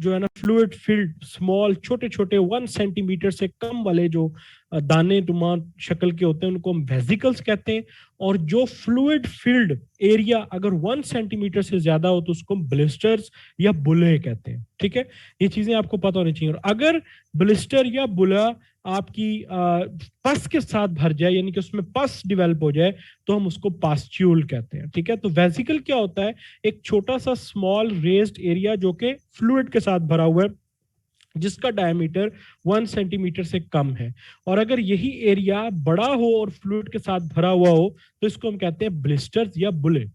जो है ना फ्लूइड फिल्ड स्मॉल छोटे छोटे 1 सेंटीमीटर से कम वाले जो दाने नुमा शक्ल के होते हैं उनको हम वेसिकल्स कहते हैं। और जो फ्लूइड फिल्ड एरिया अगर 1 सेंटीमीटर से ज्यादा हो तो उसको हम ब्लिस्टर्स या बुले कहते हैं। ठीक है, ये चीजें आपको पता होनी चाहिए। और अगर ब्लिस्टर या बुला आपकी पस के साथ भर जाए यानी कि उसमें पस डेवलप हो जाए तो हम उसको पास्ट्यूल कहते हैं। ठीक है, तो वेसिकल क्या होता है? एक छोटा सा स्मॉल रेज्ड एरिया जो कि फ्लूइड के साथ भरा हुआ है जिसका डायमीटर 1 सेंटीमीटर से कम है। और अगर यही एरिया बड़ा हो और फ्लूइड के साथ भरा हुआ हो तो इसको हम कहते हैं ब्लिस्टर्स या बुले।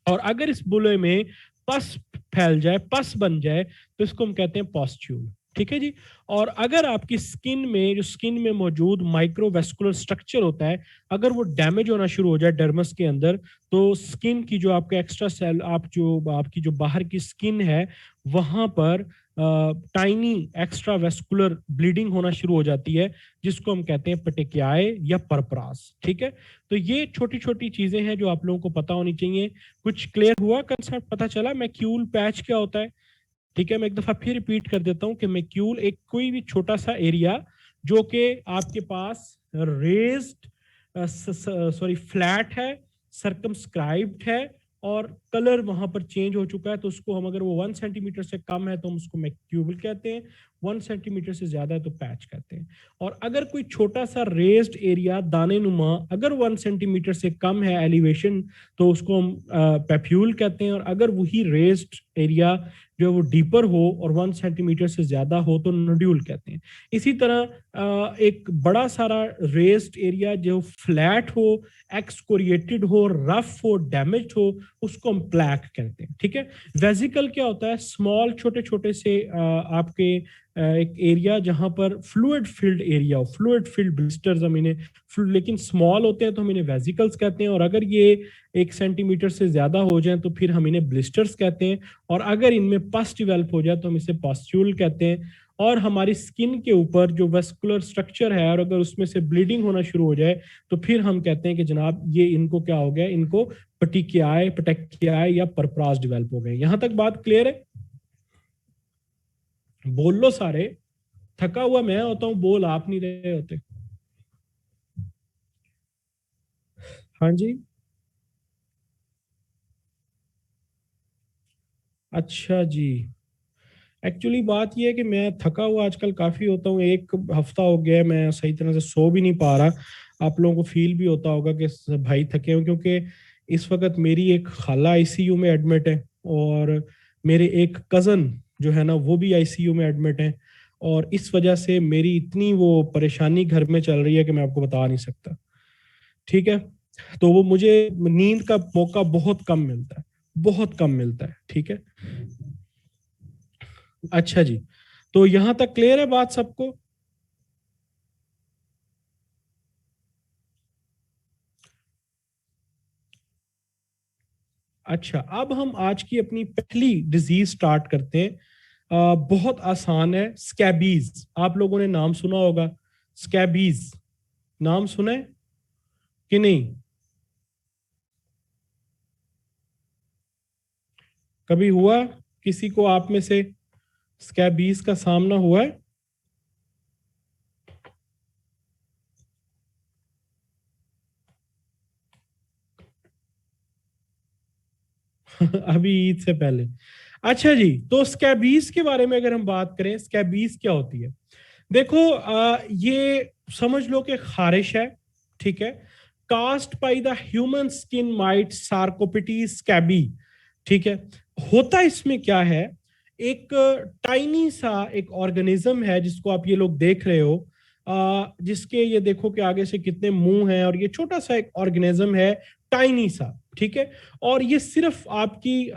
और अगर इस बुले में पस फैल जाए, पस बन जाए तो इसको हम कहते हैं पॉस्ट्यूल। ठीक है जी। और अगर आपकी स्किन में जो स्किन में मौजूद माइक्रोवेस्कुलर स्ट्रक्चर होता है अगर वो डैमेज होना शुरू हो जाए डर्मस के अंदर तो स्किन की जो आपके एक्स्ट्रा सेल आपकी जो बाहर की स्किन है वहां पर टाइनी एक्स्ट्रा वेस्कुलर ब्लीडिंग होना शुरू हो जाती है जिसको हम कहते हैं पेटिकियाए या परपरास। ठीक है, तो ये छोटी छोटी चीजें हैं जो आप लोगों को पता होनी चाहिए। कुछ क्लियर हुआ कंसेप्ट, पता चला मैक्यूल पैच क्या होता है? ठीक है, मैं एक दफा फिर रिपीट कर देता हूं कि मैक्यूल एक कोई भी छोटा सा एरिया जो कि आपके पास रेज्ड सॉरी फ्लैट है, सर्कमस्क्राइब्ड है और कलर वहां पर चेंज हो चुका है तो उसको हम अगर वो 1 सेंटीमीटर से कम है तो हम उसको मैक्यूबल कहते हैं, 1 सेंटीमीटर से ज्यादा है तो पैच कहते हैं। और अगर कोई छोटा सा रेज्ड एरिया दाने नुमा अगर 1 सेंटीमीटर से कम है एलिवेशन तो उसको हम पैप्यूल कहते हैं। और अगर वही रेज्ड एरिया जो वो डीपर हो और 1 सेंटीमीटर से ज्यादा हो तो नोड्यूल कहते हैं। इसी तरह एक बड़ा सारा रेस्ड एरिया जो फ्लैट हो, एक्सकोरिएटेड हो, रफ हो, डैमेज हो उसको हम प्लैक कहते हैं। ठीक है, वेसिकल क्या होता है? स्मॉल छोटे छोटे से आपके एक एरिया जहां पर फ्लूइड फील्ड एरिया हो, फ्लूइड फील्ड ब्लिस्टर्स हम इन्हें लेकिन स्मॉल होते हैं तो हम इन्हें वेसिकल्स कहते हैं। और अगर ये 1 सेंटीमीटर से ज्यादा हो जाए तो फिर हम इन्हें ब्लिस्टर्स कहते हैं। और अगर इनमें पस डेवलप हो जाए तो हम इसे पॉस्ट्यूल कहते हैं। और हमारी स्किन के ऊपर जो वेस्कुलर स्ट्रक्चर है और अगर उसमें से ब्लीडिंग होना शुरू हो जाए तो फिर हम कहते हैं कि जनाब ये इनको क्या हो गया, इनको पेटिकियाए या परपरास डेवलप हो गए। यहां तक बात क्लियर है? बोल लो सारे, थका हुआ मैं होता हूं, बोल आप नहीं रहे होते। हाँ जी, अच्छा जी। एक्चुअली बात यह है कि मैं थका हुआ आजकल काफी होता हूँ, एक हफ्ता हो गया है मैं सही तरह से सो भी नहीं पा रहा। आप लोगों को फील भी होता होगा कि भाई थके हो, क्योंकि इस वक्त मेरी एक खाला आईसीयू में एडमिट है और मेरे एक कजन जो है ना वो भी आईसीयू में एडमिट है। और इस वजह से मेरी इतनी वो परेशानी घर में चल रही है कि मैं आपको बता नहीं सकता। ठीक है, तो वो मुझे नींद का मौका बहुत कम मिलता है, बहुत कम मिलता है। ठीक है, अच्छा जी, तो यहां तक क्लियर है बात सबको? अच्छा, अब हम आज की अपनी पहली डिजीज स्टार्ट करते हैं। बहुत आसान है, स्कैबीज। आप लोगों ने नाम सुना होगा, स्कैबीज नाम सुना है कि नहीं? कभी हुआ किसी को आप में से स्कैबीज का सामना हुआ है? अभी ईद से पहले? अच्छा जी, तो स्कैबीज के बारे में अगर हम बात करें, स्कैबीज क्या होती है? देखो ये समझ लो कि खारिश है। ठीक है, caused by the human skin mite Sarcoptes scabiei. ठीक है, होता इसमें क्या है, एक टाइनी सा एक ऑर्गेनिज्म है जिसको आप ये लोग देख रहे हो, जिसके ये देखो कि आगे से कितने मुंह हैं और ये छोटा सा एक ऑर्गेनिज्म है, टाइनी सा। ठीक है, और ये सिर्फ आपकी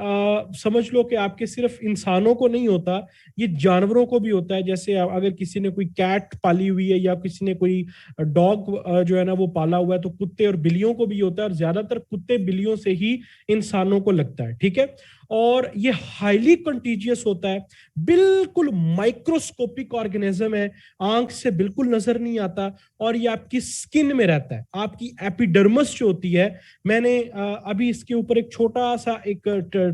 समझ लो कि आपके सिर्फ इंसानों को नहीं होता, ये जानवरों को भी होता है। जैसे अगर किसी ने कोई कैट पाली हुई है या किसी ने कोई डॉग जो है ना वो पाला हुआ है तो कुत्ते और बिल्लियों को भी होता है, और ज्यादातर कुत्ते बिल्लियों से ही इंसानों को लगता है। ठीक है, और ये हाईली कंटीजियस होता है, बिल्कुल माइक्रोस्कोपिक ऑर्गेनिज्म है, आंख से बिल्कुल नजर नहीं आता, और ये आपकी स्किन में रहता है, आपकी एपिडर्मिस जो होती है। मैंने अभी इसके ऊपर एक छोटा सा एक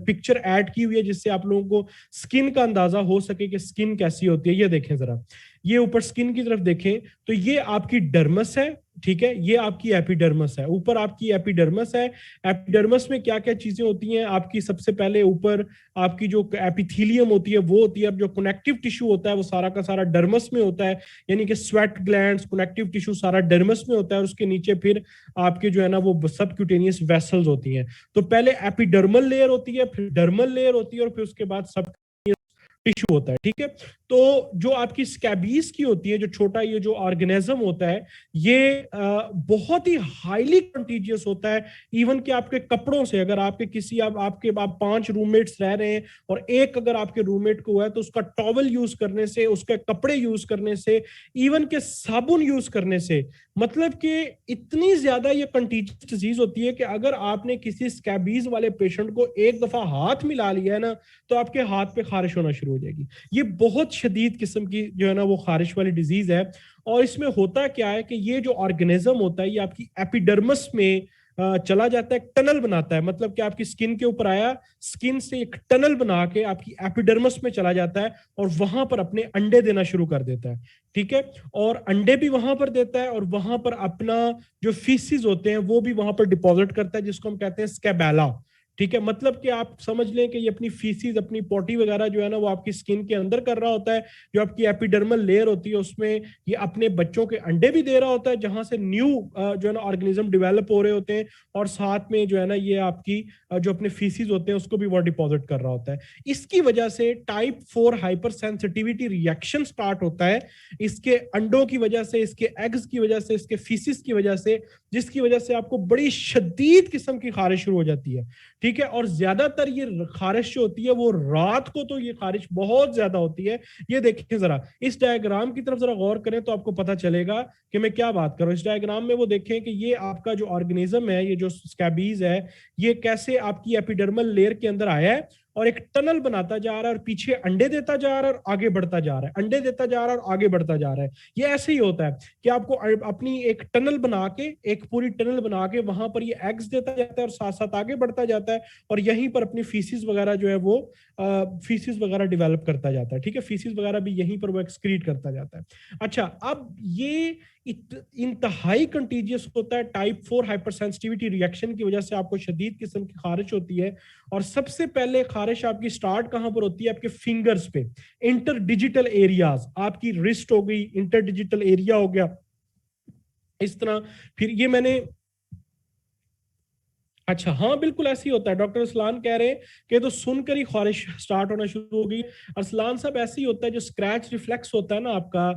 पिक्चर ऐड की हुई है जिससे आप लोगों को स्किन का अंदाजा हो सके कि स्किन कैसी होती है। ये देखें जरा, ये ऊपर स्किन की तरफ देखें तो ये आपकी डर्मस है, ठीक है, ये आपकी एपिडर्मस है, ऊपर आपकी एपिडर्मस है। एपिडर्मस में क्या क्या चीजें होती हैं आपकी, सबसे पहले ऊपर आपकी जो एपिथीलियम होती है वो होती है, अब जो कनेक्टिव टिश्यू होता है वो सारा का सारा डर्मस में होता है, यानी कि स्वेट ग्लैंड्स, कनेक्टिव टिश्यू सारा डर्मस में होता है, और उसके नीचे फिर आपके जो है ना वो सबक्यूटेनियस वेसल्स होती हैं। तो पहले एपिडर्मल लेयर होती है, फिर डर्मल लेयर होती है, और फिर उसके बाद सब टिश्यू होता है, ठीक है। तो जो आपकी स्कैबीज की होती है, जो छोटा ये जो ऑर्गेनिज्म होता है, ये बहुत ही हाईली कंटीजियस होता है। इवन कि आपके कपड़ों से, अगर आपके किसी आप 5 रूममेट्स रह रहे हैं और एक अगर आपके रूममेट को हुआ है तो उसका टॉवल यूज करने से, उसके कपड़े यूज करने से, इवन के साबुन यूज करने से, मतलब कि इतनी ज्यादा ये कंटीजियस डिजीज होती है कि अगर आपने किसी स्कैबीज वाले पेशेंट को एक दफा हाथ मिला लिया है ना, तो आपके हाथ पे खारिश होना शुरू हो जाएगी। ये बहुत शदीद किस्म की जो है ना वो खारिश वाली डिजीज है। और इसमें होता क्या है कि ये जो ऑर्गेनिज्म होता है ये आपकी एपिडर्मिस में चला जाता है, टनल बनाता है, मतलब कि आपकी स्किन के ऊपर आया, स्किन से एक टनल बना के आपकी एपिडर्मिस में चला जाता है और वहां पर अपने अंडे देना शुरू कर देता है, ठीक है। और अंडे भी वहां पर देता है और वहां पर अपना जो फीसिस होते हैं वो भी वहां पर डिपॉजिट करता है, जिसको हम कहते हैं स्कैबेला, ठीक है। मतलब कि आप समझ लें कि ये अपनी फीसिस, अपनी पोटी वगैरह जो है ना वो आपकी स्किन के अंदर कर रहा होता है। जो आपकी एपिडर्मल लेयर होती है उसमें ये अपने बच्चों के अंडे भी दे रहा होता है, जहां से न्यू जो है ना ऑर्गेनिज्म डेवलप हो रहे होते हैं, और साथ में जो है ना ये आपकी जो अपने फीसिस होते हैं उसको भी वो डिपॉजिट कर रहा होता है। इसकी वजह से type 4 hyper sensitivity reaction start होता है, इसके अंडों की वजह से, इसके एग्स की वजह से, इसके फीसिस की वजह से, जिसकी वजह से आपको बड़ी शदीद किस्म की खारिश शुरू हो जाती है, ठीक है। और ज्यादातर ये खारिश जो होती है वो रात को, तो ये खारिश बहुत ज्यादा होती है। ये देखिए जरा, इस डायग्राम की तरफ जरा गौर करें तो आपको पता चलेगा कि मैं क्या बात कर रहा हूं। इस डायग्राम में वो देखें कि ये आपका जो ऑर्गेनिज्म है, ये जो स्कैबीज है, ये कैसे आपकी एपिडर्मल लेयर के अंदर आया है और एक टनल बनाता जा रहा है, और पीछे अंडे देता जा रहा है और आगे बढ़ता जा रहा है, अंडे देता जा रहा है और आगे बढ़ता जा रहा है। ये ऐसे ही होता है कि आपको अपनी एक टनल बना के, एक पूरी टनल बना के वहां पर ये एग्स देता जाता है और साथ साथ आगे बढ़ता जाता है, और यहीं पर अपनी फीसिस वगैरह जो है वो फीसिस वगैरह डेवलप करता जाता है, ठीक है। फीसिस वगैरह भी यहीं पर वो एक्सक्रीट करता जाता है। अच्छा, अब ये इंतहाई कंटीजियस होता है, टाइप 4 हाइपरसेंसिटिविटी रिएक्शन की वजह से आपको शदीद किस्म की खारिश होती है। और सबसे पहले खारिश आपकी स्टार्ट कहां पर होती है? आपके फिंगर्स पे, इंटर डिजिटल एरियाज, आपकी रिस्ट हो गई, इंटर डिजिटल एरिया हो गया, इस तरह। फिर ये मैंने, अच्छा हाँ बिल्कुल ऐसे ही होता है। डॉक्टर असलान कह रहे हैं कि तो सुनकर ही ख्वारिश स्टार्ट होना शुरू हो गई। असलान साहब ऐसे ही होता है, जो स्क्रैच रिफ्लेक्स होता है ना आपका,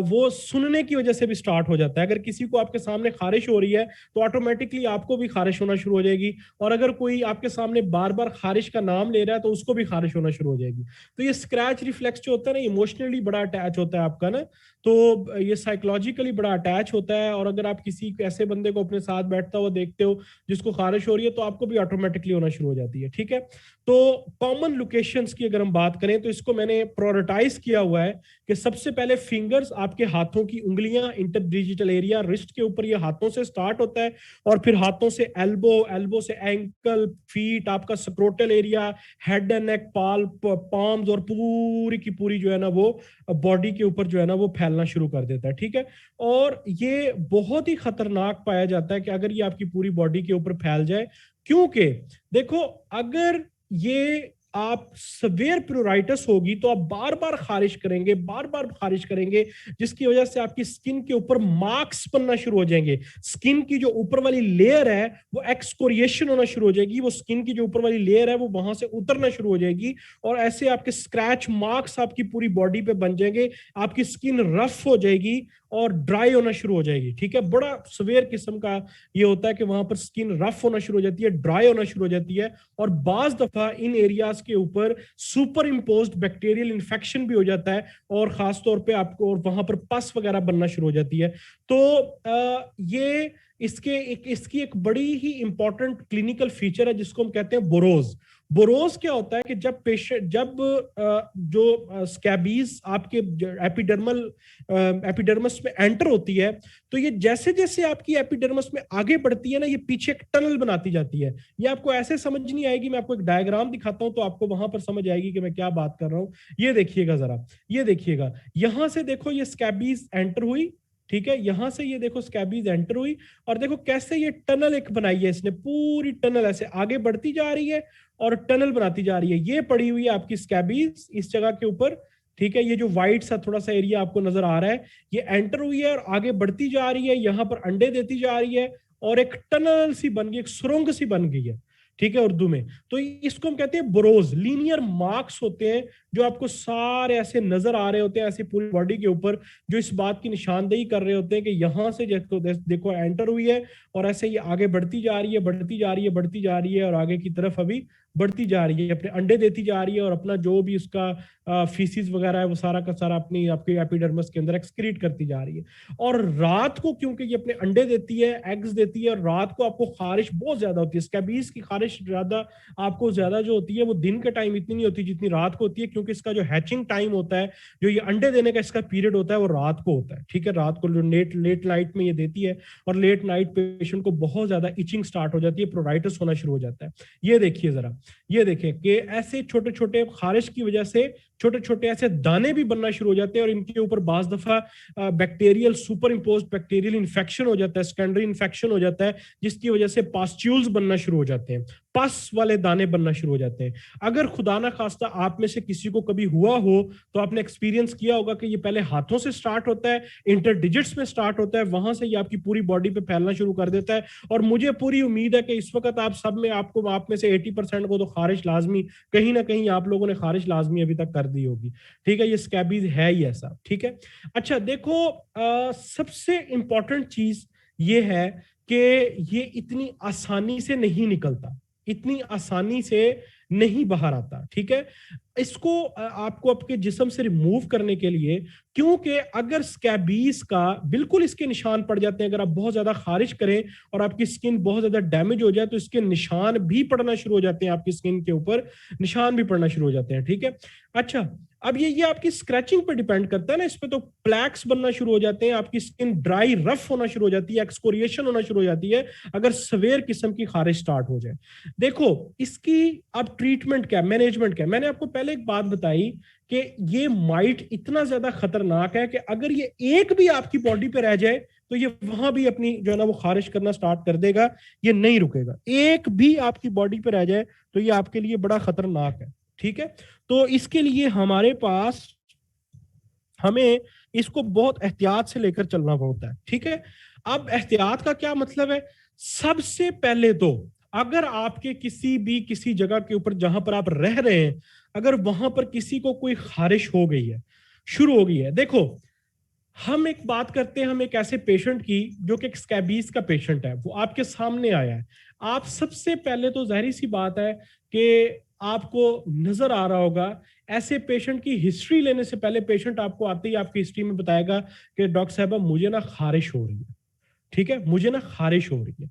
वो सुनने की वजह से भी स्टार्ट हो जाता है। अगर किसी को आपके सामने खारिश हो रही है तो ऑटोमेटिकली आपको भी खारिश होना शुरू हो जाएगी, और अगर कोई आपके सामने बार बार खारिश का नाम ले रहा है तो उसको भी खारिश होना शुरू हो जाएगी। तो ये स्क्रैच रिफ्लेक्स जो होता है ना, इमोशनली बड़ा अटैच होता है आपका ना, तो ये साइकोलॉजिकली बड़ा अटैच होता है। और अगर आप किसी ऐसे बंदे को अपने साथ बैठता हुआ देखते हो जिसको खारिश हो रही है तो आपको भी ऑटोमेटिकली होना शुरू हो जाती है, ठीक है। तो कॉमन लोकेशंस की अगर हम बात करें तो इसको मैंने प्रायोरिटाइज किया हुआ है कि सबसे पहले फिंगर्स, आपके हाथों की उंगलियां, इंटरडिजिटल एरिया, रिस्ट के ऊपर, ये हाथों से स्टार्ट होता है, और फिर हाथों से एल्बो, एल्बो से एंकल, फीट, आपका scrotal area, head and neck, palms, और पूरी की पूरी जो है ना वो बॉडी के ऊपर जो है ना वो फैलना शुरू कर देता है, ठीक है। और ये बहुत ही खतरनाक पाया जाता है कि अगर ये आपकी पूरी बॉडी के ऊपर फैल जाए, क्योंकि देखो, अगर ये आप सवेयर प्लूराइटिस होगी तो आप बार बार खारिश करेंगे, बार बार खारिश करेंगे, जिसकी वजह से आपकी स्किन के ऊपर मार्क्स बनना शुरू हो जाएंगे। स्किन की जो ऊपर वाली लेयर है वो एक्सकोरिएशन होना शुरू हो जाएगी, वो स्किन की जो ऊपर वाली लेयर है वो वहां से उतरना शुरू हो जाएगी, और ऐसे आपके स्क्रैच मार्क्स आपकी पूरी बॉडी पे बन जाएंगे, आपकी स्किन रफ हो जाएगी और ड्राई होना शुरू हो जाएगी, ठीक है। बड़ा सवेयर किस्म का ये होता है कि वहां पर स्किन रफ होना शुरू हो जाती है, ड्राई होना शुरू हो जाती है, और बाज दफा इन एरियाज के ऊपर सुपर इम्पोज्ड बैक्टीरियल इन्फेक्शन भी हो जाता है, और खास तौर पे आपको और वहां पर पस वगैरह बनना शुरू हो जाती है। तो ये इसकी एक बड़ी ही इंपॉर्टेंट क्लिनिकल फीचर है जिसको हम कहते हैं बोरोज। बोरोज क्या होता है कि जब पेशेंट जब जो स्कैबीज आपके एपिडर्मस में एंटर होती है, तो ये जैसे जैसे आपकी एपिडर्मस में आगे बढ़ती है ना, ये पीछे एक टनल बनाती जाती है। ये आपको ऐसे समझ नहीं आएगी, मैं आपको एक डायग्राम दिखाता हूं तो आपको वहां पर समझ आएगी कि मैं क्या बात कर रहा हूं। ये देखिएगा जरा, ये देखिएगा, यहां से देखो ये स्कैबीज एंटर हुई, ठीक है, यहां से ये देखो स्कैबीज एंटर हुई, और देखो कैसे ये टनल एक बनाई है इसने, पूरी टनल ऐसे आगे बढ़ती जा रही है और टनल बनाती जा रही है। ये पड़ी हुई है आपकी स्कैबीज इस जगह के ऊपर, ठीक है। ये जो व्हाइट सा थोड़ा सा एरिया आपको नजर आ रहा है, ये एंटर हुई है और आगे बढ़ती जा रही है, यहां पर अंडे देती जा रही है और एक टनल सी बन गई, एक सुरंग सी बन गई है, ठीक है, उर्दू में। तो इसको हम कहते हैं बोरोज। लीनियर मार्क्स होते हैं जो आपको सारे ऐसे नजर आ रहे होते हैं, ऐसे पूरी बॉडी के ऊपर, जो इस बात की निशानदेही कर रहे होते हैं कि यहां से देखो एंटर हुई है और ऐसे ये आगे बढ़ती जा रही है, बढ़ती जा रही है, बढ़ती जा रही है और आगे की तरफ अभी बढ़ती जा रही है, अपने अंडे देती जा रही है और अपना जो भी उसका फीसिस वगैरह है वो सारा का सारा अपनी आपके एपिडर्मस के अंदर एक्सक्रीट करती जा रही है। और रात को क्योंकि ये अपने अंडे देती है, एग्स देती है, और रात को आपको खारिश बहुत ज्यादा होती है। स्कैबीज की खारिश ज्यादा आपको ज्यादा जो होती है वो दिन के टाइम इतनी नहीं होती जितनी रात को होती है, क्योंकि इसका जो हैचिंग टाइम होता है, जो ये अंडे देने का इसका पीरियड होता है, वो रात को होता है, ठीक है। रात को लेट नाइट में ये देती है और लेट नाइट पेशेंट को बहुत ज्यादा इचिंग स्टार्ट हो जाती है, प्रोराइटिस होना शुरू हो जाता है। ये देखिए जरा, ये देखें कि ऐसे छोटे छोटे खारिश की वजह से छोटे छोटे ऐसे दाने भी बनना शुरू हो जाते हैं और इनके ऊपर बाज दफा bacterial super impose bacterial infection हो जाता है, सेकेंडरी इन्फेक्शन हो जाता है, जिसकी वजह से पास्ट्यूल्स बनना शुरू हो जाते हैं, पस वाले दाने बनना शुरू हो जाते हैं। अगर खुदा ना खास्ता आप में से किसी को कभी हुआ हो तो आपने एक्सपीरियंस किया होगा कि ये पहले हाथों से स्टार्ट होता है, इंटरडिजिट्स में स्टार्ट होता है, वहां से ये आपकी पूरी बॉडी पे फैलना शुरू कर देता है। और मुझे पूरी उम्मीद है कि इस वक्त आप सब में आपको आप में से 80% को तो खारिश लाजमी, कहीं ना कहीं आप लोगों ने खारिश लाजमी अभी तक कर दी होगी, ठीक है। ये स्कैबीज है ही ऐसा, ठीक है। अच्छा देखो, सबसे इंपॉर्टेंट चीज ये है कि ये इतनी आसानी से नहीं निकलता, इतनी आसानी से नहीं बाहर आता, ठीक है। इसको आपको आपके जिस्म से रिमूव करने के लिए, क्योंकि अगर स्कैबीज का बिल्कुल इसके निशान पड़ जाते हैं, अगर आप बहुत ज्यादा खारिश करें और आपकी स्किन बहुत ज्यादा डैमेज हो जाए तो इसके निशान भी पड़ना शुरू हो जाते हैं, आपकी स्किन के ऊपर निशान भी पड़ना शुरू हो जाते हैं, ठीक है। अच्छा, अब ये आपकी स्क्रैचिंग पे डिपेंड करता है ना, इस पे तो प्लैक्स बनना शुरू हो जाते हैं, आपकी स्किन ड्राई रफ होना शुरू हो जाती है, एक्सकोरिएशन होना शुरू हो जाती है अगर सवेर किस्म की खारिश स्टार्ट हो जाए। देखो इसकी अब ट्रीटमेंट क्या, मैनेजमेंट क्या, मैंने आपको पहले एक बात बताई कि ये माइट इतना ज्यादा खतरनाक है कि अगर ये एक भी आपकी बॉडी पे रह जाए तो ये वहां भी अपनी जो है ना वो खारिश करना स्टार्ट कर देगा, ये नहीं रुकेगा। एक भी आपकी बॉडी पे रह जाए तो ये आपके लिए बड़ा खतरनाक है, ठीक है। तो इसके लिए हमारे पास हमें इसको बहुत एहतियात से लेकर चलना होता है, ठीक है। अब एहतियात का क्या मतलब है, सबसे पहले तो अगर आपके किसी जगह के ऊपर जहां पर आप रह रहे हैं, अगर वहां पर किसी को कोई खारिश हो गई है, शुरू हो गई है, देखो हम एक बात करते हैं, हम एक ऐसे पेशेंट की जो कि स्कैबीज का पेशेंट है, वो आपके सामने आया है, आप सबसे पहले तो जाहिर सी बात है कि आपको नजर आ रहा होगा, ऐसे पेशेंट की हिस्ट्री लेने से पहले पेशेंट आपको आते ही आपकी हिस्ट्री में बताएगा कि डॉक्टर साहब मुझे ना खारिश हो रही है, ठीक है, मुझे ना खारिश हो रही है,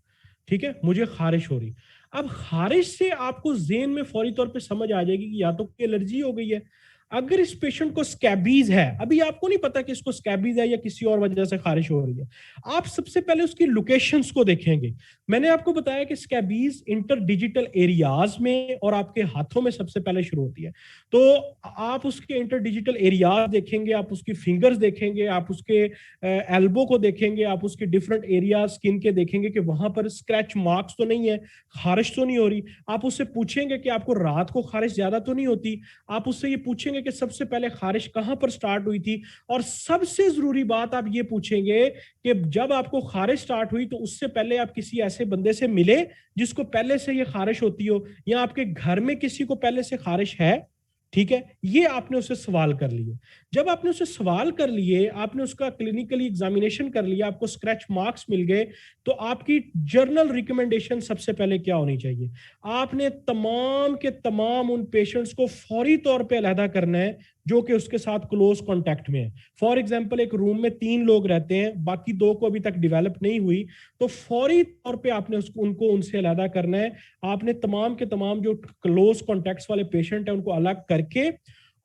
ठीक है, मुझे खारिश हो रही है। अब खारिश से आपको जेन में फौरी तौर पे समझ आ जाएगी कि या तो एलर्जी हो गई है। अगर इस पेशेंट को स्कैबीज है, अभी आपको नहीं पता कि इसको स्कैबीज है या किसी और वजह से खारिश हो रही है, आप सबसे पहले उसकी लोकेशंस को देखेंगे। मैंने आपको बताया कि स्कैबीज इंटर डिजिटल एरियाज में और आपके हाथों में सबसे पहले शुरू होती है। तो आप उसके इंटर डिजिटल एरियाज देखेंगे, आप उसकी फिंगर्स देखेंगे, आप उसके एल्बो को देखेंगे, आप उसके डिफरेंट एरिया स्किन के देखेंगे कि वहां पर स्क्रैच मार्क्स तो नहीं है, खारिश तो नहीं हो रही। आप उससे पूछेंगे कि आपको रात को खारिश ज्यादा तो नहीं होती, आप उससे ये पूछेंगे कि सबसे पहले खारिश कहां पर स्टार्ट हुई थी, और सबसे जरूरी बात आप ये पूछेंगे कि जब आपको खारिश स्टार्ट हुई तो उससे पहले आप किसी ऐसे बंदे से मिले जिसको पहले से ये खारिश होती हो, या आपके घर में किसी को पहले से खारिश है, ठीक है। ये आपने उससे सवाल कर लिए। जब आपने उससे सवाल कर लिए, आपने उसका क्लिनिकली एग्जामिनेशन कर लिया, आपको स्क्रैच मार्क्स मिल गए, तो आपकी जर्नल रिकमेंडेशन सबसे पहले क्या होनी चाहिए, आपने तमाम के तमाम उन पेशेंट्स को फौरी तौर पे अलहदा करना है जो कि उसके साथ क्लोज कांटेक्ट में है। फॉर एग्जांपल एक रूम में 3 लोग रहते हैं, बाकी 2 को अभी तक डेवलप नहीं हुई, तो फौरी तौर पे आपने उनको उनसे अलग करना है। आपने तमाम के तमाम जो क्लोज कॉन्टेक्ट्स वाले पेशेंट है उनको अलग करके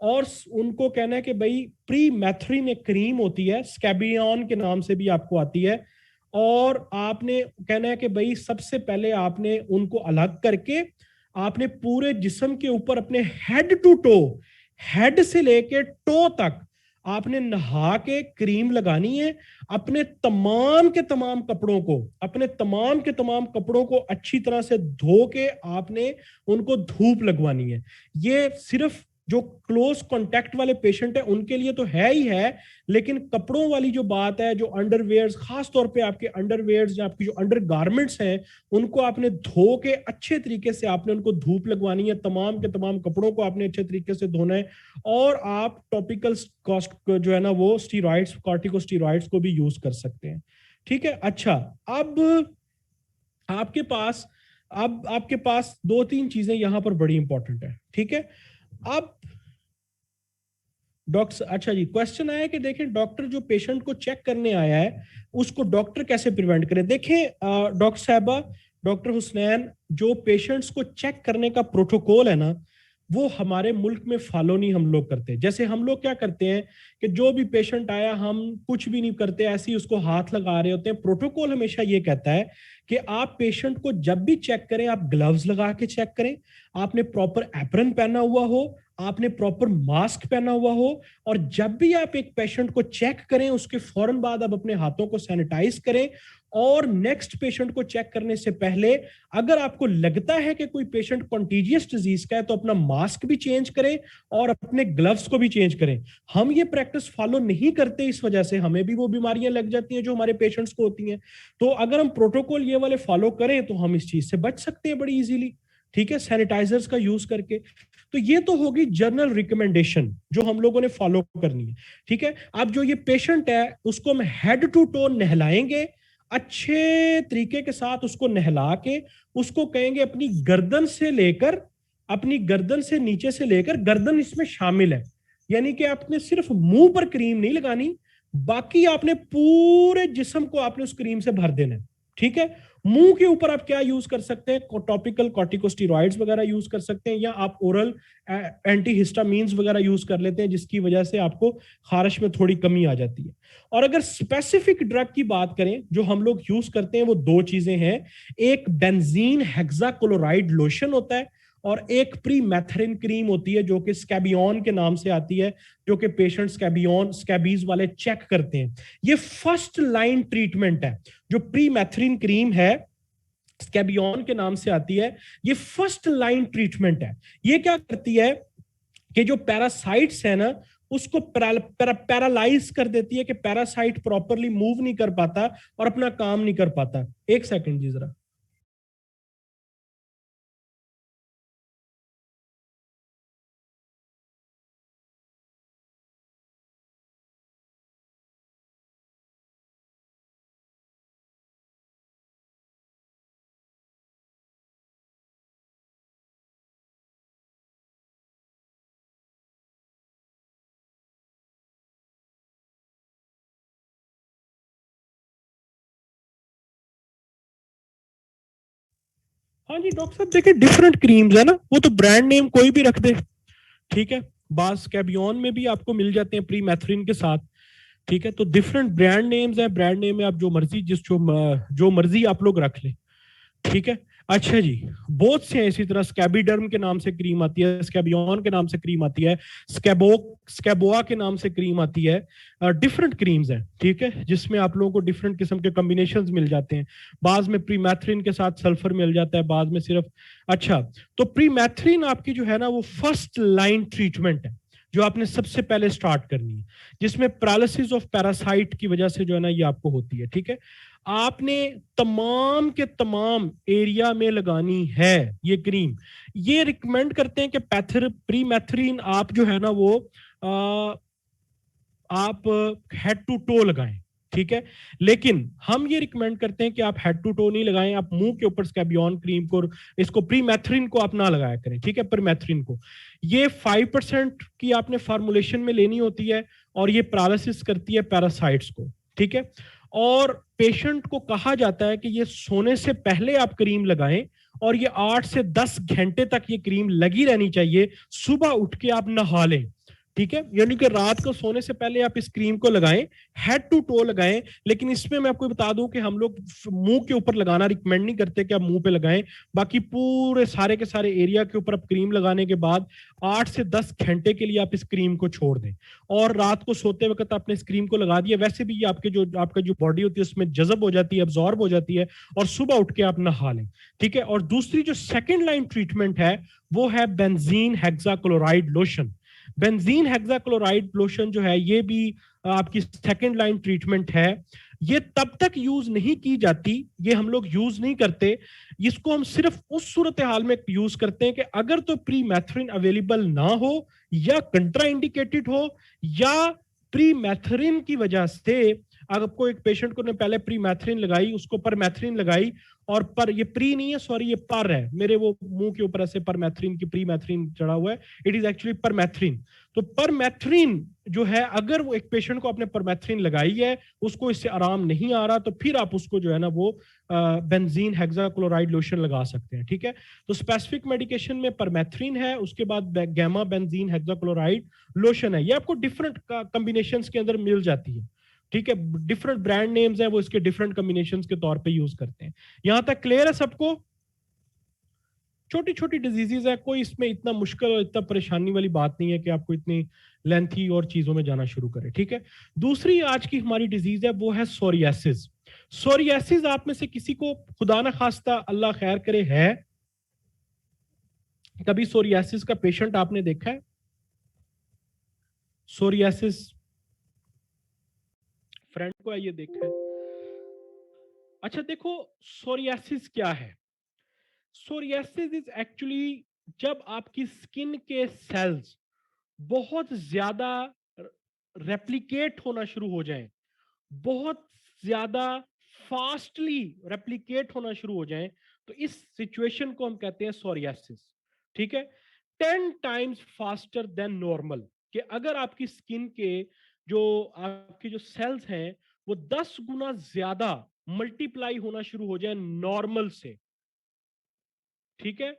और उनको कहना है कि भाई प्री मैथ्रिन एक क्रीम होती है, स्कैबियन के नाम से भी आपको आती है, और आपने कहना है कि भाई सबसे पहले आपने उनको अलग करके आपने पूरे जिस्म के ऊपर अपने हेड टू टो, हेड से लेके टो तक आपने नहा के क्रीम लगानी है। अपने तमाम के तमाम कपड़ों को, अपने तमाम के तमाम कपड़ों को अच्छी तरह से धो के आपने उनको धूप लगवानी है। ये सिर्फ जो क्लोज कांटेक्ट वाले पेशेंट है उनके लिए तो है ही है, लेकिन कपड़ों वाली जो बात है, जो अंडरवेयर्स, खास तौर पे आपके अंडरवेयर्स या आपकी जो अंडरगारमेंट्स हैं, उनको आपने धो के अच्छे तरीके से आपने उनको धूप लगवानी है। तमाम के तमाम कपड़ों को आपने अच्छे तरीके से धोना है। और आप टॉपिकल जो है ना वो स्टीरॉइड्स, कॉर्टिकोस्टीरॉइड्स को भी यूज कर सकते हैं। ठीक है। अच्छा, अब आपके पास 2-3 चीजें यहां पर बड़ी इंपॉर्टेंट है। ठीक है। अब डॉक्टर, अच्छा जी, क्वेश्चन आया कि देखें डॉक्टर जो पेशेंट को चेक करने आया है उसको डॉक्टर कैसे प्रिवेंट करे। देखें डॉक्टर साहबा, डॉक्टर हुसनैन, जो पेशेंट्स को चेक करने का प्रोटोकॉल है ना, वो हमारे मुल्क में फॉलो नहीं हम लोग करते। जैसे हम लोग क्या करते हैं कि जो भी पेशेंट आया हम कुछ भी नहीं करते, ऐसे ही उसको हाथ लगा रहे होते हैं। प्रोटोकॉल हमेशा ये कहता है कि आप पेशेंट को जब भी चेक करें आप ग्लव्स लगा के चेक करें, आपने प्रॉपर एप्रन पहना हुआ हो, आपने प्रॉपर मास्क पहना हुआ हो, और जब भी आप एक पेशेंट को चेक करें उसके फौरन बाद आप अपने हाथों को सैनिटाइज करें। और नेक्स्ट पेशेंट को चेक करने से पहले अगर आपको लगता है कि कोई पेशेंट कॉन्टीजियस डिजीज का है तो अपना मास्क भी चेंज करें और अपने ग्लव्स को भी चेंज करें। हम ये प्रैक्टिस फॉलो नहीं करते, इस वजह से हमें भी वो बीमारियां लग जाती हैं जो हमारे पेशेंट्स को होती हैं। तो अगर हम प्रोटोकॉल ये वाले फॉलो करें तो हम इस चीज से बच सकते हैं बड़ी इजीली। ठीक है, सैनिटाइजर्स का यूज करके। तो ये तो होगी जनरल रिकमेंडेशन जो हम लोगों ने फॉलो करनी है। ठीक है। अब जो ये पेशेंट है उसको हम हेड टू टो नहलाएंगे, अच्छे तरीके के साथ उसको नहला के उसको कहेंगे अपनी गर्दन से नीचे से लेकर, गर्दन इसमें शामिल है, यानी कि आपने सिर्फ मुंह पर क्रीम नहीं लगानी, बाकी आपने पूरे जिस्म को आपने उस क्रीम से भर देना है। ठीक है। मुंह के ऊपर आप क्या यूज कर सकते हैं, टॉपिकल कॉर्टिकोस्टेरॉइड्स वगैरह यूज कर सकते हैं, या आप ओरल एंटीहिस्टामीन्स वगैरह यूज कर लेते हैं जिसकी वजह से आपको खारिश में थोड़ी कमी आ जाती है। और अगर स्पेसिफिक ड्रग की बात करें जो हम लोग यूज करते हैं वो 2 चीजें हैं। एक बेंजीन हेक्साक्लोराइड लोशन होता है और एक प्री मैथरिन क्रीम होती है जो कि स्कैबियन के नाम से आती है, जो कि पेशेंट स्कैबीज वाले चेक करते हैं। ये फर्स्ट लाइन ट्रीटमेंट है। जो प्री मैथरिन क्रीम है, स्कैबियन के नाम से आती है, ये फर्स्ट लाइन ट्रीटमेंट है। ये क्या करती है कि जो पैरासाइट्स है ना उसको पैरालाइज कर देती है कि पैरासाइट प्रॉपरली मूव नहीं कर पाता और अपना काम नहीं कर पाता। एक सेकंड जी जरा। हाँ जी डॉक्टर साहब, देखिए डिफरेंट क्रीम्स है ना, वो तो ब्रांड नेम कोई भी रख दे। ठीक है। बास कैबियन में भी आपको मिल जाते हैं प्री मैथरिन के साथ। ठीक है। तो डिफरेंट ब्रांड नेम्स है, ब्रांड नेम में आप जो मर्जी जो मर्जी आप लोग रख ले। ठीक है। अच्छा जी, बहुत से इसी तरह स्कैबिडर्म के नाम से क्रीम आती है, स्कैबियन के नाम से क्रीम आती है, स्कैबोआ के नाम से क्रीम आती है। डिफरेंट क्रीम्स हैं। ठीक है, जिसमें आप लोगों को डिफरेंट किस्म के कॉम्बिनेशंस मिल जाते हैं। बाद में प्रीमैथ्रिन के साथ सल्फर मिल जाता है, बाद में सिर्फ। अच्छा, तो प्रीमैथ्रिन आपकी जो है ना वो फर्स्ट लाइन ट्रीटमेंट है जो आपने सबसे पहले स्टार्ट करनी है, जिसमें पैरालिसिस ऑफ पैरासाइट की वजह से जो है ना ये आपको होती है। ठीक है। आपने तमाम के तमाम एरिया में लगानी है ये क्रीम। ये रिकमेंड करते हैं कि प्रीमैथरिन आप जो है ना वो आप हेड टू टो लगाएं। ठीक है। लेकिन हम ये रिकमेंड करते हैं कि आप हेड टू टो नहीं लगाएं, आप मुंह के ऊपर स्कैबियन क्रीम को, इसको प्रीमैथरिन को आप ना लगाया करें। ठीक है, प्रीमैथरिन को। ये 5% की आपने फॉर्मुलेशन में लेनी होती है और ये पैरालिसिस करती है पैरासाइट्स को, ठीक है। और पेशेंट को कहा जाता है कि ये सोने से पहले आप क्रीम लगाएं और ये 8 से 10 घंटे तक ये क्रीम लगी रहनी चाहिए, सुबह उठ के आप नहा लें, ठीक है। यानी कि रात को सोने से पहले आप इस क्रीम को लगाएं, हेड टू टो लगाएं। लेकिन इसमें मैं आपको बता दूं कि हम लोग मुंह के ऊपर लगाना रिकमेंड नहीं करते कि आप मुंह पे लगाएं। बाकी पूरे सारे के सारे एरिया के ऊपर आप क्रीम लगाने के बाद 8 से 10 घंटे के लिए आप इस क्रीम को छोड़ दें और रात को सोते वक्त आपने इस क्रीम को लगा दिया। वैसे भी ये आपका जो बॉडी होती है उसमें जज़ब हो जाती है, अब्जॉर्ब हो जाती है और सुबह उठ के आप नहा लें, ठीक है। और दूसरी जो सेकेंड लाइन ट्रीटमेंट है वो है benzene hexachloride lotion. Benzene hexachloride lotion जो है ये भी आपकी सेकेंड लाइन ट्रीटमेंट है। ये तब तक यूज नहीं की जाती, ये हम लोग यूज नहीं करते, इसको हम सिर्फ उस सूरत हाल में यूज करते हैं कि अगर तो प्री मैथरिन अवेलेबल ना हो या कंट्रा इंडिकेटेड हो या प्री मैथरिन की वजह से आपको एक पेशेंट को ने पहले प्री मैथरिन लगाई, उसको पर मैथरिन लगाई और पर ये प्री नहीं है, सॉरी ये पर है, मेरे वो मुंह के ऊपर ऐसे पर मैथरिन की प्री मैथरिन चढ़ा हुआ है, इट इज एक्चुअली पर मैथरिन। तो पर मैथरिन जो है अगर वो एक पेशेंट को आपने पर मैथरिन लगाई है, उसको इससे आराम नहीं आ रहा, तो फिर आप उसको जो है ना वो बेंजीन हेक्साक्लोराइड लोशन लगा सकते हैं, ठीक है। तो स्पेसिफिक मेडिकेशन में परमेथ्रिन है, उसके बाद गैमा बेंजीन हेक्साक्लोराइड लोशन है। ये आपको डिफरेंट कॉम्बिनेशंस के अंदर मिल जाती है, ठीक है। डिफरेंट ब्रांड नेम्स है, वो इसके डिफरेंट कॉम्बिनेशंस के तौर पे यूज करते हैं। यहां तक क्लियर है सबको? छोटी छोटी डिजीजेज है, कोई इसमें इतना मुश्किल और इतना परेशानी वाली बात नहीं है कि आपको इतनी लेंथी और चीजों में जाना शुरू करे, ठीक है। दूसरी आज की हमारी डिजीज है वो है सोरियासिस। सोरियासिस आप में से किसी को खुदा ना खास्ता अल्लाह खैर करे है, कभी सोरियासिस का पेशेंट आपने देखा है? सोरियासिस फ्रेंड को है ये देखा है? अच्छा देखो, सोरियासिस क्या है? सोरियासिस इज एक्चुअली जब आपकी स्किन के सेल्स बहुत ज्यादा रेप्लिकेट होना शुरू हो जाएं, बहुत ज्यादा फास्टली रेप्लिकेट होना शुरू हो जाएं, तो इस सिचुएशन को हम कहते हैं सोरियासिस, ठीक है। 10 टाइम्स फास्टर देन नॉर्मल, कि अगर आपकी स्किन के जो आपके जो सेल्स हैं वो 10 गुना ज्यादा मल्टीप्लाई होना शुरू हो जाए नॉर्मल से, ठीक है।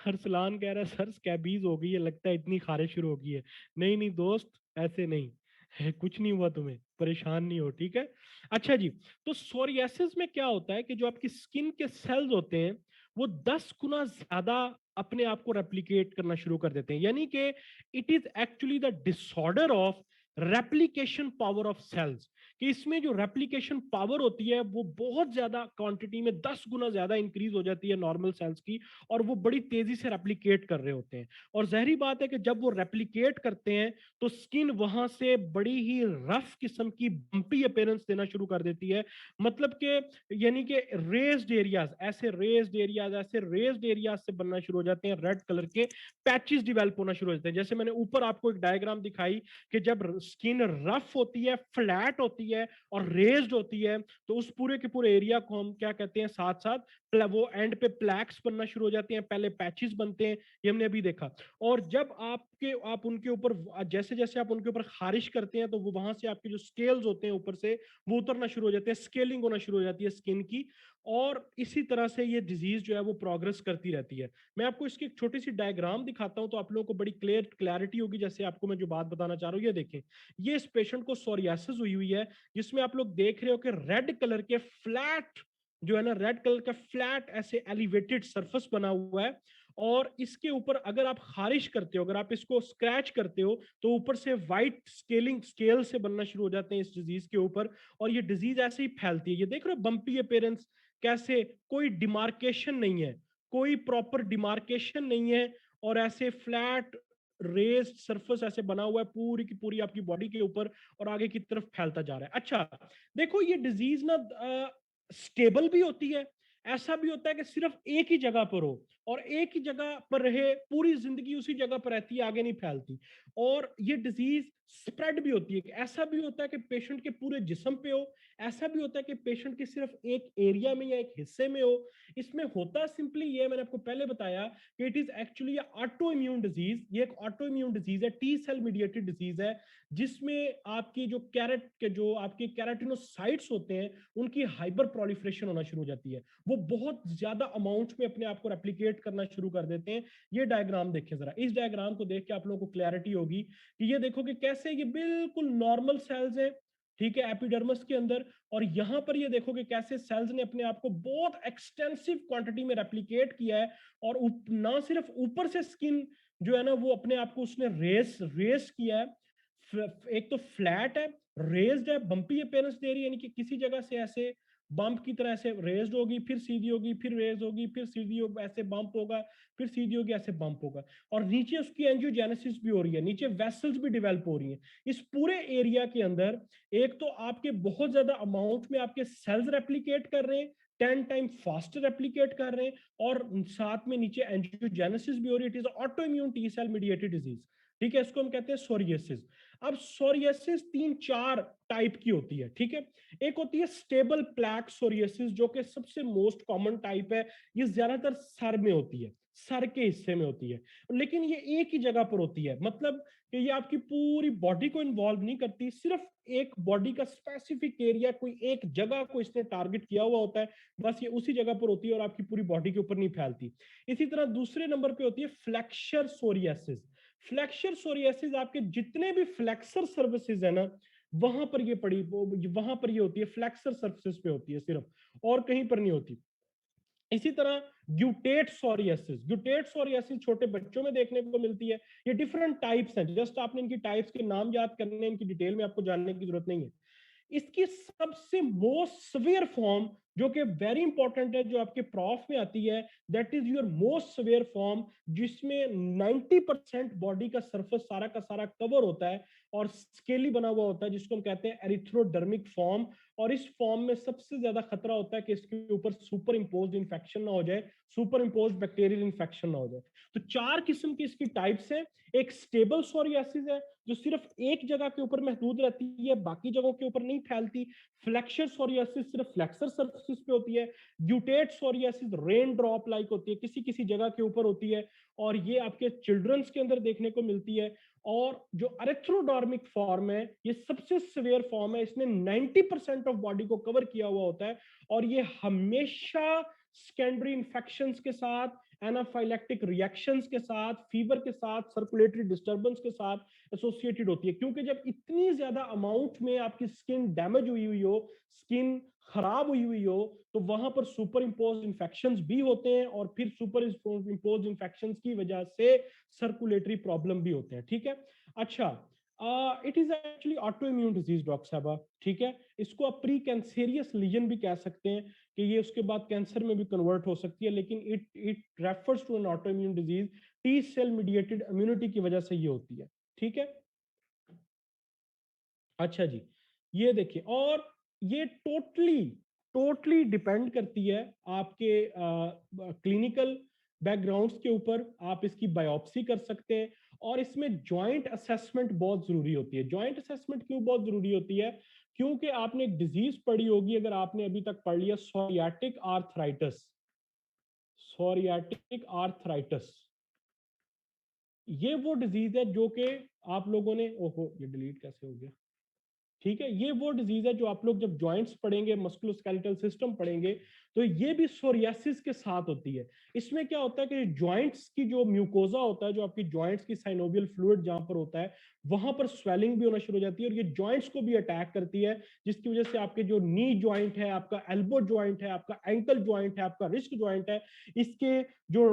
अरसलान कह रहा है सर स्कैबीज हो गई है, लगता है इतनी खारिश शुरू हो गई है। नहीं नहीं दोस्त, ऐसे नहीं है, कुछ नहीं हुआ, तुम्हें परेशान नहीं हो, ठीक है। अच्छा जी, तो सोरियासिस में क्या होता है कि जो आपकी स्किन के सेल्स होते हैं वो 10 गुना ज्यादा अपने आप को रेप्लिकेट करना शुरू कर देते हैं, यानी कि it is actually the disorder of replication power of cells, कि इसमें जो रेप्लिकेशन पावर होती है वो बहुत ज्यादा क्वांटिटी में 10 गुना ज्यादा इंक्रीज हो जाती है नॉर्मल सेल्स की, और वो बड़ी तेजी से रेप्लिकेट कर रहे होते हैं। और जहरी बात है कि जब वो रेप्लिकेट करते हैं तो स्किन वहां से बड़ी ही रफ किस्म की बम्पी अपीयरेंस देना शुरू कर देती है। मतलब कि यानी कि रेज्ड एरियाज, ऐसे रेज्ड एरियाज से बनना शुरू हो जाते हैं, रेड कलर के पैचेस डेवलप होना शुरू हो जाते हैं। जैसे मैंने ऊपर आपको एक डायग्राम दिखाई कि जब स्किन रफ होती है, फ्लैट होती है और रेज्ड होती है, तो उस पूरे के पूरे एरिया को हम क्या कहते हैं, साथ साथ वो एंड पे प्लैक्स बनना शुरू हो जाते हैं, पहले पैचेस बनते हैं, ये हमने अभी देखा। और जब आप उनके ऊपर जैसे जैसे आप उनके ऊपर खारिश करते हैं तो वो वहां से आपके जो स्केल्स होते हैं ऊपर से वो उतरना शुरू हो जाते हैं, स्केलिंग होना शुरू हो जाती है स्किन की। और इसी तरह से ये डिजीज जो है वो प्रोग्रेस करती रहती है। मैं आपको इसकी एक छोटी सी डायग्राम दिखाता हूं तो आप लोगों को बड़ी क्लैरिटी होगी। जैसे आपको मैं जो बात बताना चाह रहा हूँ, ये देखें, ये इस पेशेंट को सोरियासिस हुई हुई है, जिसमें आप लोग देख रहे हो कि रेड कलर के फ्लैट जो है ना, रेड कलर का फ्लैट ऐसे एलिवेटेड सरफेस बना हुआ है। और इसके ऊपर अगर आप खारिश करते हो, अगर आप इसको स्क्रैच करते हो, तो ऊपर से व्हाइट स्केल से बनना शुरू हो जाते हैं इस डिजीज के ऊपर। और ये डिजीज ऐसे ही फैलती है। ये देख रहे हो बम्पी अपीयरेंस, कैसे कोई डिमार्केशन नहीं है, कोई प्रॉपर डिमार्केशन नहीं है, और ऐसे फ्लैट रेस्ड सरफेस ऐसे बना हुआ है पूरी की पूरी आपकी बॉडी के ऊपर, और आगे की तरफ फैलता जा रहा है। अच्छा देखो, ये डिजीज ना स्टेबल भी होती है, ऐसा भी होता है कि सिर्फ एक ही जगह पर हो। और एक ही जगह पर रहे, पूरी जिंदगी उसी जगह पर रहती है, आगे नहीं फैलती। और ये डिजीज स्प्रेड भी होती है। ऐसा भी होता है कि पेशेंट के पूरे जिस्म पे हो, ऐसा भी होता है कि पेशेंट के सिर्फ एक एरिया में या एक हिस्से में हो। इसमें होता सिंपली ये, मैंने आपको पहले बताया कि it is actually auto immune disease. ये एक ऑटो इम्यून डिजीज है, टी सेल मीडिएटेड डिजीज है, जिसमें आपकी जो आपके कैराटिनोसाइट्स होते हैं उनकी हाइपर प्रोलिफरेशन होना शुरू हो जाती है। वो बहुत ज्यादा अमाउंट में अपने आप को रेप्लिकेट करना शुरू कर देते हैं। ये डायग्राम देखें जरा, इस डायग्राम को देख के आप लोगों को क्लैरिटी होगी कि ये देखो कि कैसे ये बिल्कुल नॉर्मल सेल्स है, ठीक है, एपिडर्मिस के अंदर। और यहां पर ये देखो कि कैसे सेल्स ने अपने आप को बहुत एक्सटेंसिव क्वांटिटी में रेप्लिकेट किया है। और ना सिर्फ ऊपर से स्किन जो है ना वो अपने आप को उसने रेस किया है, एक तो फ्लैट है, रेज्ड है, बम्पी अपीयरेंस दे रही है, यानी कि किसी जगह से ऐसे बम्प की तरह ऐसे रेज्ड होगी, फिर सीधी होगी, फिर रेज होगी, फिर सीधी होगी, ऐसे बम्प होगा, फिर सीधी होगी, ऐसे बम्प होगा। और नीचे उसकी एंजियोजेनेसिस भी हो रही है, नीचे वेसल्स भी डेवलप हो रही हैं। इस पूरे एरिया के अंदर एक तो आपके बहुत ज्यादा अमाउंट में आपके सेल्स रेप्लिकेट कर रहे हैं, 10 टाइम फास्टर रेप्लिकेट कर रहे हैं, और साथ में नीचे एंजियोजेनेसिस भी हो रही है। It is autoimmune T cell mediated disease, ठीक है, इसको हम कहते हैं सोरियासिस। अब सोरियासिस 3-4 टाइप की होती है, ठीक है। एक होती है स्टेबल प्लैक सोरियासिस, जो कि सबसे मोस्ट कॉमन टाइप है। ये ज्यादातर सर में होती है, सर के हिस्से में होती है, लेकिन ये एक ही जगह पर होती है। मतलब कि ये आपकी पूरी बॉडी को इन्वॉल्व नहीं करती, सिर्फ एक बॉडी का स्पेसिफिक एरिया, कोई एक जगह को इसने टारगेट किया हुआ होता है, बस ये उसी जगह पर होती है और आपकी पूरी बॉडी के ऊपर नहीं फैलती। इसी तरह दूसरे नंबर पे होती है फ्लेक्सर सोरियासिस। फ्लेक्सर सोरियासिस आपके जितने भी फ्लेक्सर सर्विसेज है ना, वहां पर ये होती है, फ्लेक्सर सर्फेसिस पे होती है सिर्फ, और कहीं पर नहीं होती। इसी तरह ग्यूटेट सोरियासिस छोटे बच्चों में देखने को मिलती है। ये डिफरेंट टाइप्स हैं, जस्ट आपने इनकी टाइप्स के नाम याद करने, इनकी डिटेल में आपको जानने की जरूरत नहीं है। इसकी सबसे मोस्ट सिवियर फॉर्म, जो कि वेरी इंपॉर्टेंट है, जो आपके प्रॉफ में आती है, that is your most severe form, जिसमें 90% बॉडी का सरफेस सारा का सारा कवर होता है और स्केली बना हुआ होता है, जिसको हम कहते हैं एरिथ्रोडर्मिक फॉर्म। और इस फॉर्म में सबसे ज्यादा खतरा होता है कि इसके ऊपर सुपर इम्पोज इन्फेक्शन ना हो जाए, सुपर इम्पोज बैक्टीरियल इन्फेक्शन ना हो जाए। तो 4 किस्म की इसकी टाइप्स हैं। एक स्टेबल सोरियासिस है, जो सिर्फ एक जगह के ऊपर महदूद रहती है, बाकी जगहों के ऊपर नहीं फैलती। फ्लेक्सर सोरियासिस सिर्फ फ्लेक्सर सरफेस पे होती है। ग्यूटेट सोरियासिस रेन ड्रॉप लाइक होती है, किसी किसी जगह के ऊपर होती है, और ये आपके चिल्ड्रंस के अंदर देखने को मिलती है। और जो अरेथ्रोडर्मिक फॉर्म है, ये सबसे सिवियर फॉर्म है, इसने 90% ऑफ बॉडी को कवर किया हुआ होता है, और ये हमेशा सेकेंडरी इंफेक्शंस के साथ, एनाफाइलेक्टिक रिएक्शंस के साथ, फीवर के साथ, सर्कुलेटरी डिस्टर्बेंस के साथ एसोसिएटेड होती है। क्योंकि जब इतनी ज्यादा अमाउंट में आपकी स्किन डैमेज हुई हुई हो, स्किन खराब हुई हुई हो, तो वहां पर सुपर इम्पोज इन्फेक्शंस भी होते हैं, और फिर सुपर इम्पोज इन्फेक्शंस की वजह से सर्कुलेटरी प्रॉब्लम भी होते हैं, ठीक है। अच्छा, it is actually auto immune disease doctor साहबा, ठीक है। इसको आप प्री कैंसेरियस लीजन भी कह सकते हैं, कि ये उसके बाद कैंसर में भी कन्वर्ट हो सकती है, लेकिन it it refers to an autoimmune disease. T cell mediated immunity की वजह से ये होती है, ठीक है। अच्छा जी, ये देखिए, और ये टोटली टोटली डिपेंड करती है आपके क्लिनिकल बैकग्राउंड्स के ऊपर। आप इसकी बायोप्सी कर सकते हैं, और इसमें जॉइंट असेसमेंट बहुत जरूरी होती है। जॉइंट असेसमेंट क्यों बहुत जरूरी होती है? क्योंकि आपने एक डिजीज पढ़ी होगी, अगर आपने अभी तक पढ़ लिया, सोरियाटिक आर्थराइटिस। सोरियाटिक आर्थराइटिस, ये वो डिजीज है जो कि आप लोगों ने, ओहो ये डिलीट कैसे हो गया, ठीक है, ये वो डिजीज है जो आप लोग जब जॉइंट्स पढ़ेंगे, मस्कुलोस्केलेटल सिस्टम पढ़ेंगे, तो ये भी सोरियासिस के साथ होती है। इसमें क्या होता है कि जॉइंट्स की जो म्यूकोजा होता है, जो आपकी जॉइंट्स की साइनोवियल फ्लूइड जहां पर होता है, वहां पर स्वेलिंग भी होना शुरू हो जाती है, और ये जॉइंट्स को भी अटैक करती है, जिसकी वजह से आपके जो नी जॉइंट है, आपका एल्बो जॉइंट है, आपका एंकल जॉइंट है, आपका रिस्ट जॉइंट है, इसके जो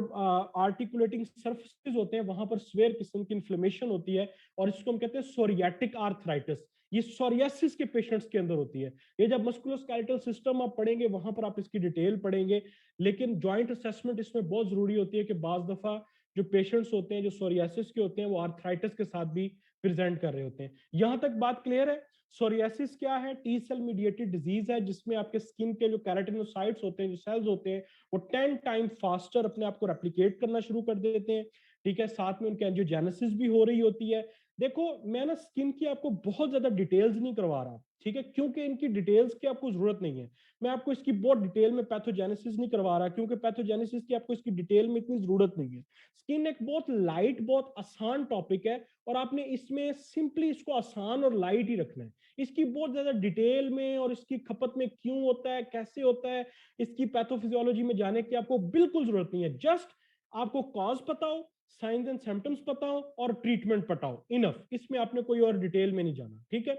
आर्टिकुलेटिंग सर्फेसिस होते हैं, वहां पर स्वेयर किस्म की इन्फ्लेमेशन होती है, और इसको हम कहते हैं सोरियाटिक आर्थराइटिस। ये सोरियासिस के पेशेंट्स के अंदर होती है। ये जब मस्कुलोस्केलेटल सिस्टम आप पढ़ेंगे, वहां पर आप इसकी डिटेल पढ़ेंगे, लेकिन जॉइंट असेसमेंट इसमें बहुत जरूरी होती है, कि बाज दफा जो पेशेंट्स होते हैं, जो सोरियासिस के होते हैं, वो आर्थराइटिस के साथ भी प्रेजेंट कर रहे होते हैं। यहां तक बात क्लियर है? सोरियासिस क्या है? टी सेल मीडिएटेड डिजीज है जिसमें आपके स्किन के जो कैराटिनोसाइट्स होते हैं, जो सेल्स होते हैं, वो 10 टाइम फास्टर अपने आप को रेप्लिकेट करना शुरू कर देते हैं। ठीक है, साथ में उनकी एंजियोजेनेसिस भी हो रही होती है। देखो, मैं ना स्किन की आपको बहुत ज्यादा डिटेल्स नहीं करवा रहा, ठीक है, क्योंकि इनकी डिटेल्स की आपको जरूरत नहीं है। मैं आपको इसकी बहुत डिटेल में पैथोजेनेसिस नहीं करवा रहा, क्योंकि पैथोजेनेसिस की आपको इसकी डिटेल में इतनी जरूरत नहीं है। स्किन एक बहुत लाइट, बहुत आसान टॉपिक है, और आपने इसमें सिंपली इसको आसान और लाइट ही रखना है। इसकी बहुत ज्यादा डिटेल में और इसकी खपत में क्यों होता है, कैसे होता है, इसकी पैथोफिजियोलॉजी में जाने की आपको बिल्कुल जरूरत नहीं है। जस्ट आपको कॉज पता हो, साइंस एंड सिम्टम्स पता हो और ट्रीटमेंट पता हो, इनफ। इसमें आपने कोई और डिटेल में नहीं जाना, ठीक है।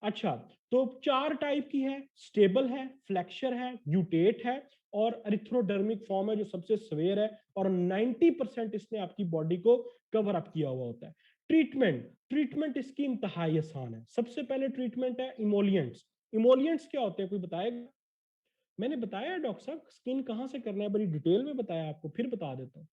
अच्छा, तो 4 टाइप की है, स्टेबल है, फ्लेक्सर है, यूटेट है, और एरिथ्रोडर्मिक फॉर्म है जो सबसे सवेयर है, और 90% इसने आपकी बॉडी को कवर अप किया हुआ होता है। ट्रीटमेंट, ट्रीटमेंट इसकी इंतहाई आसान है। सबसे पहले ट्रीटमेंट है इमोलियंट्स। इमोलियंट्स क्या होते हैं, कोई बताएगा? मैंने बताया डॉक्टर साहब, स्किन कहां से करना है, बड़ी डिटेल में बताया आपको, फिर बता देता हूँ।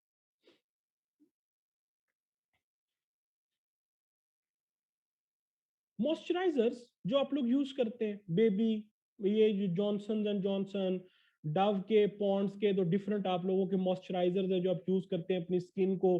मॉइस्चराइजर्स जो आप लोग यूज करते हैं, बेबी, ये जॉनसन एंड जॉनसन, डव के, पॉन्ड्स के, तो डिफरेंट आप लोगों के मॉइस्चराइजर्स है जो आप यूज करते हैं अपनी स्किन को